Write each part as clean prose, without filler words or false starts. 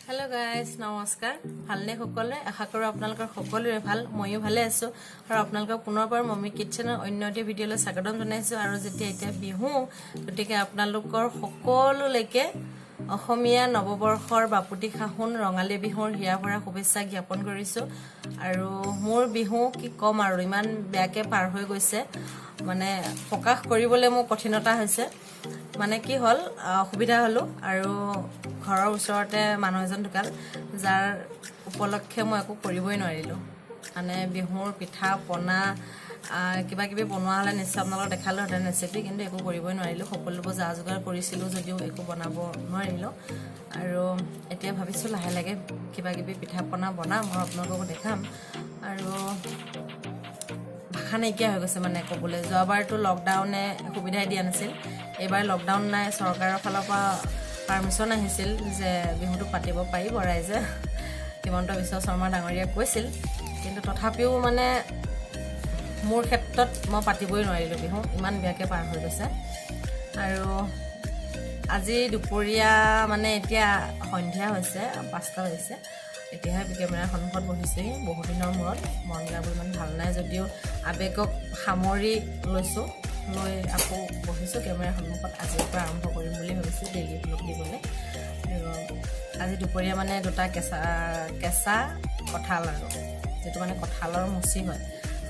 hello guys नमस्कार ভালনে সকলে আশা কৰো আপোনালোকৰ সকলোৰে ভাল মইও ভালে আছো আৰু আপোনালোকক পুনৰবাৰ মমি কিচেনৰ অন্য এটি ভিডিঅলৈ স্বাগতম জনাইছো আৰু যেতিয়া এতিয়া বিহু গতিকে আপোনালোকৰ সকলোলৈকে অসমীয়া নৱবৰ্ষৰ বাপুতি খাহুন ৰঙালী বিহুৰ হিয়াভৰা শুভেচ্ছা জ্ঞাপন কৰিছো আৰু মোৰ বিহু কি কম আৰু ইমান বেয়াকে পাৰ হৈ গৈছে মানে প্ৰকাশ কৰিবলৈ মোৰ কঠিনতা হৈছে মানে কি হল অসুবিধা হলো আৰু ঘৰৰ ওচৰতে মানুহ এজন ঢুকাল যাৰ উপলক্ষে মই একো কৰিবই নোৱাৰিলো মানে বিহুৰ পিঠা পনা কিবা কিবি বনোৱা হলে নিশ্চয় আপোনালোকক দেখালো হেতেন ৰেচিপি কিন্তু একো কৰিবই নোৱাৰিলো সকলোবোৰ যা যোগাৰ কৰিছিলো যদিও একো বনাব নোৱাৰিলো আৰু এতিয়া ভাবিছো লাহে লাহে কিবা কিবি পিঠা পনা বনাম আৰু আপোনালোকক দেখাম আৰু ভাষা নাইকিয়া হৈ গৈছে মানে ক'বলৈ যোৱাবাৰটো লকডাউনে সুবিধাই দিয়া নাছিল এবাৰ লকডাউন নাই চৰকাৰৰ ফালৰ পৰা পাৰমিশন আহিছিল যে বিহুটো পাতিব পাৰিব ৰাইজে হিমন্ত বিশ্ব শৰ্মা ডাঙৰীয়া কৈছিল কিন্তু তথাপিও মানে মোৰ ক্ষেত্ৰত মই পাতিবই নোৱাৰিলো বিহু ইমান বেয়াকে পাৰ হৈ গৈছে আৰু আজি দুপৰীয়া মানে এতিয়া সন্ধিয়া হৈছে 5টা হৈছে এতিয়া কেমেৰাৰ সন্মুখত বহিছে বহুত দিনৰ মূৰত মন গাবোৰ ইমান ভাল নাই যদিও আবেগক সামৰি লৈছো লৈ আকৌ বহিছো কেমেৰাৰ সন্মুখত আজিৰ পৰা আৰম্ভ কৰিম বুলি ভাবিছো ডেইলি ব্লগ দিবলৈ আৰু আজি দুপৰীয়া মানে দুটা কেঁচা কঁঠাল আৰু যেটো মানে কঁঠালৰ মুচি হয়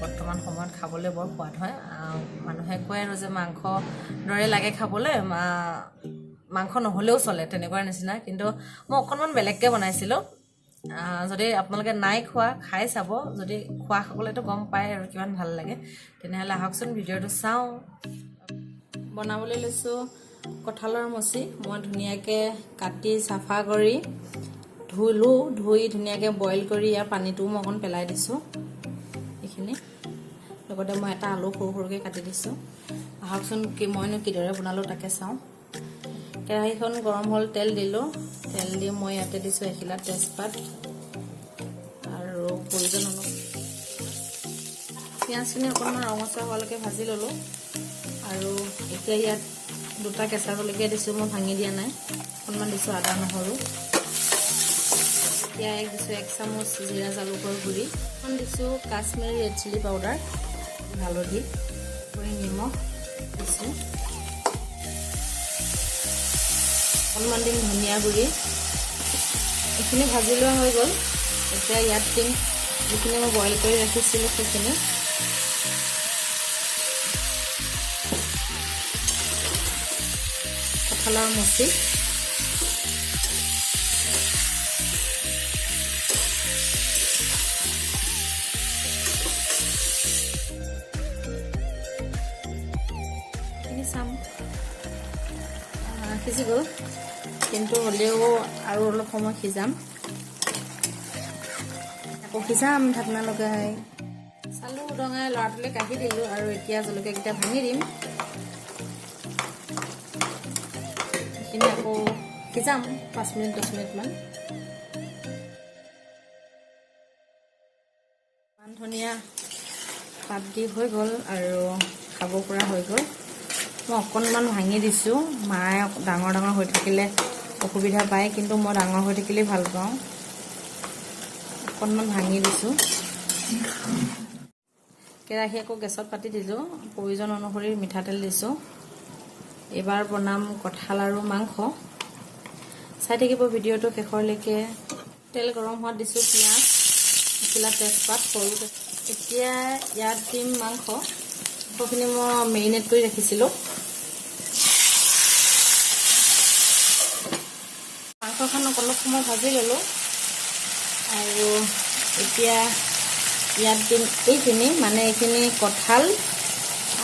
বৰ্তমান সময়ত খাবলৈ বৰ সোৱাদ হয় মানুহে কয় আৰু যে মাংস দৰে লাগে খাবলৈ মাংস নহলেও চলে তেনেকুৱা নিচিনা কিন্তু মই অকণমান বেলেগকে বনাইছিলো যদি আপোনালোকে নাই খোৱা খাই চাব যদি খোৱা সকলেতো গম পায় আৰু কিমান ভাল লাগে তেনেহলে আহকচোন ভিডিঅ'টো চাওঁ বনাবলৈ লৈছো কঁঠালৰ মুচি মই ধুনীয়াকে কাটি সাফা কৰি ধুলো ধুই ধুনীয়াকে বইল কৰি ইয়াৰ পানীটো মই অকণ পেলাই দিছো এইখিনি লগতে মই এটা আলু সৰু সৰুকে কাটি দিছো আহকচোন কি মইনো কিদৰে বনালো তাকে চাওঁ কেৰাহীখন গৰম হ'ল তেল দিলো তেল দি মই ইয়াতে দিছো এখিলা তেজপাত আৰু প্ৰয়োজন অনুসৰি পিঁয়াজখিনি অকণমান ৰঙচুৱা হোৱালৈকে ভাজি ললো আৰু এতিয়া ইয়াত দুটা কেঁচা জলকীয়া দিছো মই ভাঙি দিয়া নাই অকণমান দিছো আদা নহৰু এতিয়া দিছো 1 চামুচ জিৰা জালুকৰ গুড়ি অকণ দিছো কাশ্মীৰী ৰেড চিলি পাউডাৰ হালধি কৰি নিমখ দিছো অকণমান দিম ধনিয়া গুড়ি এইখিনি ভাজি লোৱা হৈ গ'ল এতিয়া ইয়াত দিম যিখিনি মই বইল কৰি ৰাখিছিলোঁ সেইখিনি কঁঠালৰ মুচি চাম সিজি গ'ল কিন্তু হ'লেও আৰু অলপ সময় সিজাম আকৌ সিজাম ঢাকনা লগাই চালু উদঙাই লৰাটোলৈ কাঢ়ি দিলো আৰু এতিয়া জলকীয়াকেইটা ভাঙি দিম এইখিনি আকৌ সিজাম 5 মিনিট 10 মিনিট মান মান ধনিয়া পাত দি হৈ গ'ল আৰু খাব পৰা হৈ গ'ল মই অকণমান ভাঙি দিছো মায়ে ডাঙৰ ডাঙৰ হৈ থাকিলে অসুবিধা পায় কিন্তু মই ডাঙৰ হৈ থাকিলে ভাল পাওঁ অকণমান ভাঙি দিছো কেৰাহী আকৌ গেছত পাতি দিলো প্ৰয়োজন অনুসৰি মিঠাতেল দিছো এবাৰ বনাম কঁঠাল আৰু মাংস চাই থাকিব ভিডিঅ'টো শেষলৈকে তেল গৰম হোৱাত দিছো পিঁয়াজ এখিলা তেজপাত সৰু এতিয়া ইয়াত দিম মাংস সেইখিনি মই মেৰিনেট কৰি ৰাখিছিলোঁ মাংসখন অলপ সময় ভাজি ললো আৰু এতিয়া ইয়াত দিম এইখিনি মানে এইখিনি কঁঠাল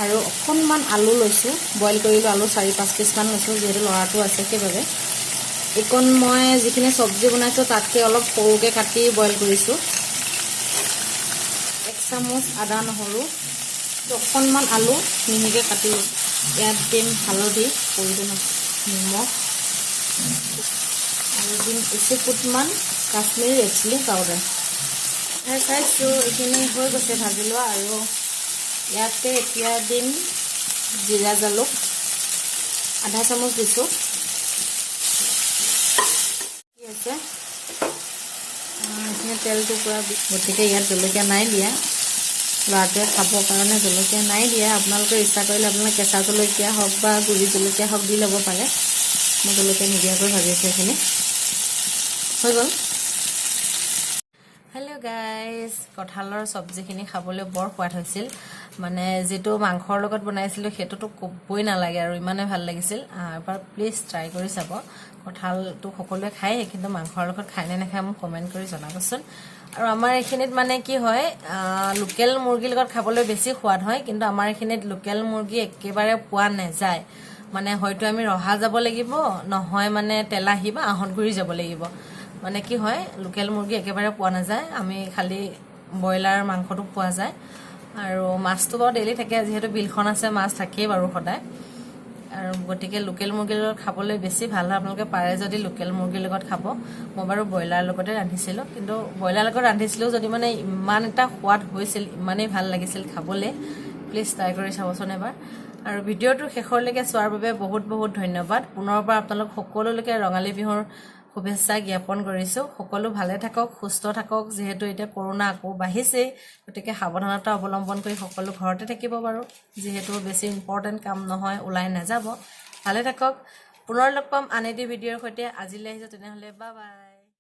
আৰু অকণমান আলু লৈছোঁ বইল কৰিলোঁ আলু 4-5 পিচমান লৈছোঁ যিহেতু ল'ৰাটো আছে সেইবাবে এইকণ মই যিখিনি চব্জি বনাইছোঁ তাতকৈ অলপ সৰুকৈ কাটি বইল কৰিছোঁ 1 চামুচ আদা নহৰু অকণমান আলু মিহিকৈ কাটি ইয়াত দিম হালধি প্ৰয়োজন নিমখ আৰু দিম এচিকুটমান কাশ্মীৰী ৰেড চিলি পাউডাৰ চাইছোঁ এইখিনি হৈ গৈছে ভাজি লোৱা আৰু ইয়াতে এতিয়া দিম জিৰা জালুক আধা চামুচ দিছোঁ কি আছে তেলটো পূৰা গতিকে ইয়াত জলকীয়া নাই দিয়া ল'ৰাটোৱে খাবৰ কাৰণে জলকীয়া নাই দিয়া আপোনালোকে ইচ্ছা কৰিলে আপোনালোকে কেঁচা জলকীয়া হওক বা গুড়ি জলকীয়া হওক দি ল'ব পাৰে মই জলকীয়া নিদিয়াকৈ ভাজিছোঁ এইখিনি হৈ গ'ল হেল্ল' গাইজ কঁঠালৰ চব্জিখিনি খাবলৈ বৰ সোৱাদ হৈছিল মানে যিটো মাংসৰ লগত বনাইছিলোঁ সেইটোতো ক'বই নালাগে আৰু ইমানেই ভাল লাগিছিল এবাৰ প্লিজ ট্ৰাই কৰি চাব কঁঠালটো সকলোৱে খায় কিন্তু মাংসৰ লগত খায় নে নাখায় মোক কমেণ্ট কৰি জনাবচোন আৰু আমাৰ এইখিনিত মানে কি হয় লোকেল মুৰ্গীৰ লগত খাবলৈ বেছি সোৱাদ হয় কিন্তু আমাৰ এইখিনিত লোকেল মুৰ্গী একেবাৰে পোৱা নাযায় মানে হয়তো আমি ৰহা যাব লাগিব নহয় মানে তেলাহী বা আহঁতগুৰি যাব লাগিব মানে কি হয় লোকেল মুৰ্গী একেবাৰে পোৱা নাযায় আমি খালি ব্ৰইলাৰ মাংসটো পোৱা যায় আৰু মাছটো বাৰু ডেইলি থাকে যিহেতু বিলখন আছে মাছ থাকেই বাৰু সদায় আৰু গতিকে লোকেল মুৰ্গীৰ লগত খাবলৈ বেছি ভাল হয় আপোনালোকে পাৰে যদি লোকেল মুৰ্গীৰ লগত খাব মই বাৰু ব্ৰইলাৰ লগতে ৰান্ধিছিলোঁ কিন্তু ব্ৰইলাৰ লগত ৰান্ধিছিলোঁ যদি মানে ইমান এটা সোৱাদ হৈছিল ইমানেই ভাল লাগিছিল খাবলৈ প্লিজ ট্ৰাই কৰি চাবচোন এবাৰ আৰু ভিডিঅ'টো শেষলৈকে চোৱাৰ বাবে বহুত বহুত ধন্যবাদ পুনৰবাৰ আপোনালোক সকলোলৈকে ৰঙালী বিহুৰ শুভেচ্ছা জ্ঞাপন কৰিছোঁ সকলো ভালে থাকক সুস্থ থাকক যিহেতু এতিয়া কৰোনা আকৌ বাঢ়িছেই গতিকে সাৱধানতা অৱলম্বন কৰি সকলো ঘৰতে থাকিব বাৰু যিহেতু বেছি ইম্পৰ্টেণ্ট কাম নহয় ওলাই নাযাব ভালে থাকক পুনৰ লগ পাম আন এটি ভিডিঅ'ৰ সৈতে আজিলৈ আহিছোঁ তেনেহ'লে বাই বাই